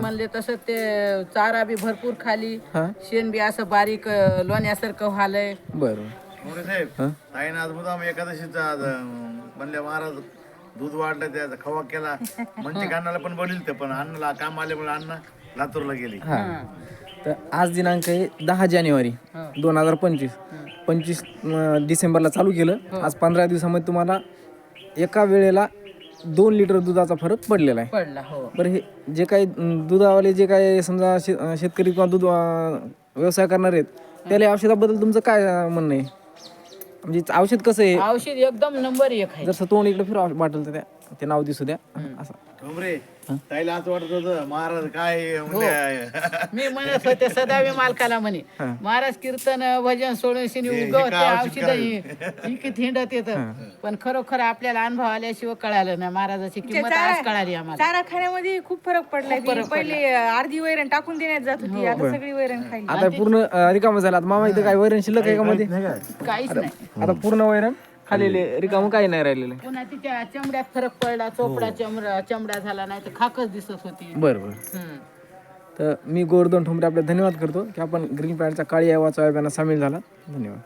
म्हणले तसं ते चारा बी भरपूर खाली, हा शेण बी असं बारीक लोण्यासारखं व्हालंय. बरं मोरे साहेब ताईनं आज मुद्दाम एकादशीचा म्हणल्या महाराज दूध वाढलं त्याचा खवा केला म्हणजे अण्णाला पण बोलिल ते पण अण्णाला काम आल्यामुळे अण्णा लातूरला गेली. हा तर आज दिनांक आहे 10 जानेवारी 2025. 25 डिसेंबरला चालू केलं. आज 15 दिवसामध्ये तुम्हाला एका वेळेला 2 लिटर दुधाचा फरक पडलेला आहे. पडला. हो. बरं हे जे काही दुधावाले जे काही समजा शेतकरी किंवा दूध व्यवसाय करणार आहेत त्याला औषधाबद्दल तुमचं काय म्हणणं आहे? म्हणजे औषध कसं आहे? औषध एकदम नंबर 1 आहे. जर तोंड इकडे फिरवा बाटल तर ते नाव दिसू द्या असं. ठोंबरे ताईला असं वाटत होतं महाराज काय म्हणजे मी म्हणत होते सदावी मालकाला म्हणे महाराज कीर्तन भजन सोडून शिनी हे उगवते काय औषध औषध इकित हिंडत येतं. पण खरोखर आपल्याला अनुभव आल्याशिवाय कळालं ना महाराजाची किंमत आज कळाली आम्हाला. चारा खाण्यामध्ये खूप फरक पडलाय. पहिले अर्धी वैरण टाकून देण्यात जात होती, आता सगळी वैरण खायली. आता पूर्ण रिकामं झालं. आता मामा इथं काय वैरण शिल्लक आहे का मध्ये? काहीच नाही. आता पूर्ण वैरण खालेले रिकामं काही नाही राहिलेलं. पुन्हा तिच्या चमड्यात फरक पडला, चोपडा चमडा झाला नाही तर खाकच दिसत होती. बरं बरं. तर मी गोवर्धन ठोंबरे आपले धन्यवाद करतो की आपण ग्रीन पॅडच्या काळी आवाज अभियानात सामील झाला. धन्यवाद.